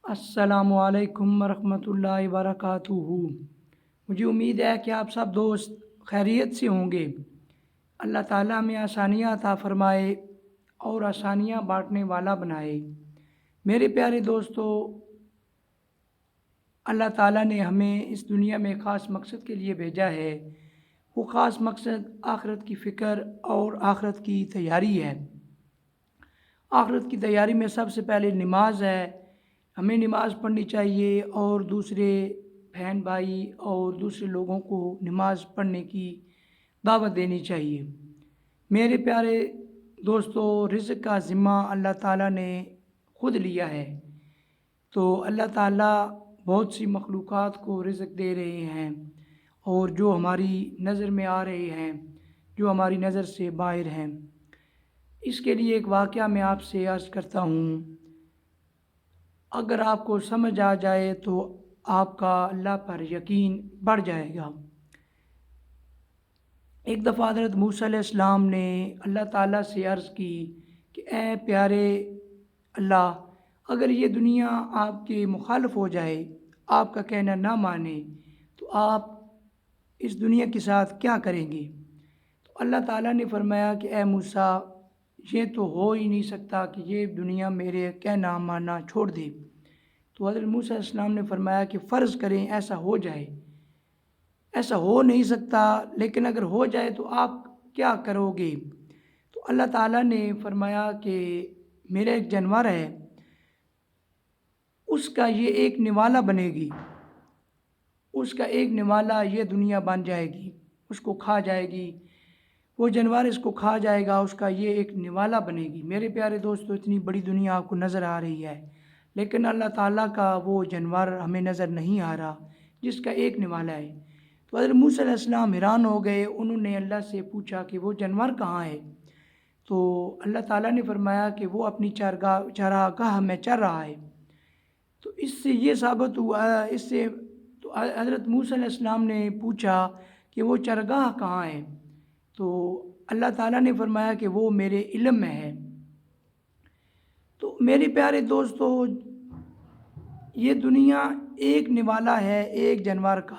السلام علیکم ورحمۃ اللہ وبرکاتہ۔ مجھے امید ہے کہ آپ سب دوست خیریت سے ہوں گے۔ اللہ تعالیٰ میں آسانیاں عطا فرمائے اور آسانیاں بانٹنے والا بنائے۔ میرے پیارے دوستو، اللہ تعالیٰ نے ہمیں اس دنیا میں خاص مقصد کے لیے بھیجا ہے۔ وہ خاص مقصد آخرت کی فکر اور آخرت کی تیاری ہے۔ آخرت کی تیاری میں سب سے پہلے نماز ہے۔ ہمیں نماز پڑھنی چاہیے اور دوسرے بہن بھائی اور دوسرے لوگوں کو نماز پڑھنے کی دعوت دینی چاہیے۔ میرے پیارے دوستو، رزق کا ذمہ اللہ تعالیٰ نے خود لیا ہے۔ تو اللہ تعالیٰ بہت سی مخلوقات کو رزق دے رہے ہیں، اور جو ہماری نظر میں آ رہے ہیں، جو ہماری نظر سے باہر ہیں۔ اس کے لیے ایک واقعہ میں آپ سے عرض کرتا ہوں۔ اگر آپ کو سمجھ آ جائے تو آپ کا اللہ پر یقین بڑھ جائے گا۔ ایک دفعہ حضرت موسیٰ علیہ السلام نے اللہ تعالیٰ سے عرض کی کہ اے پیارے اللہ، اگر یہ دنیا آپ کے مخالف ہو جائے، آپ کا کہنا نہ مانے، تو آپ اس دنیا کے ساتھ کیا کریں گے؟ تو اللہ تعالیٰ نے فرمایا کہ اے موسیٰ، یہ تو ہو ہی نہیں سکتا کہ یہ دنیا میرے کہنا ماننا چھوڑ دے۔ تو حضرت موسیٰ علیہ السلام نے فرمایا کہ فرض کریں ایسا ہو جائے۔ ایسا ہو نہیں سکتا، لیکن اگر ہو جائے تو آپ کیا کرو گے؟ تو اللہ تعالیٰ نے فرمایا کہ میرا ایک جانور ہے، اس کا یہ ایک نوالا بنے گی، اس کا ایک نوالا یہ دنیا بن جائے گی، اس کو کھا جائے گی، وہ جانور اس کو کھا جائے گا، اس کا یہ ایک نوالا بنے گی۔ میرے پیارے دوستو، اتنی بڑی دنیا آپ کو نظر آ رہی ہے، لیکن اللہ تعالیٰ کا وہ جانور ہمیں نظر نہیں آ رہا جس کا ایک نوالا ہے۔ تو حضرت موسیٰ علیہ السلام حیران ہو گئے۔ انہوں نے اللہ سے پوچھا کہ وہ جانور کہاں ہے؟ تو اللہ تعالیٰ نے فرمایا کہ وہ اپنی چراگاہ میں چر رہا ہے۔ تو اس سے یہ ثابت ہوا، تو حضرت موسیٰ علیہ السلام نے پوچھا کہ وہ چرگاہ کہاں ہے؟ تو اللہ تعالیٰ نے فرمایا کہ وہ میرے علم میں ہے۔ تو میرے پیارے دوستو، یہ دنیا ایک نوالا ہے ایک جانور کا،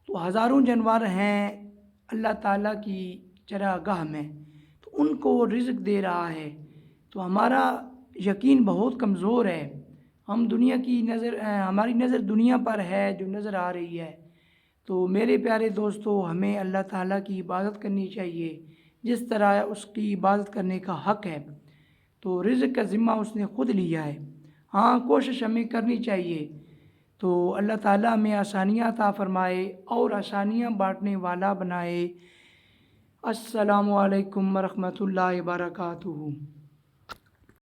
تو ہزاروں جانور ہیں اللہ تعالیٰ کی چراگاہ میں، تو ان کو رزق دے رہا ہے۔ تو ہمارا یقین بہت کمزور ہے۔ ہم ہماری نظر دنیا پر ہے جو نظر آ رہی ہے۔ تو میرے پیارے دوستو، ہمیں اللہ تعالیٰ کی عبادت کرنی چاہیے جس طرح اس کی عبادت کرنے کا حق ہے۔ تو رزق کا ذمہ اس نے خود لیا ہے۔ ہاں، کوشش ہمیں کرنی چاہیے۔ تو اللہ تعالیٰ ہمیں آسانیاں عطا فرمائے اور آسانیاں بانٹنے والا بنائے۔ السلام علیکم ورحمۃ اللہ وبرکاتہ۔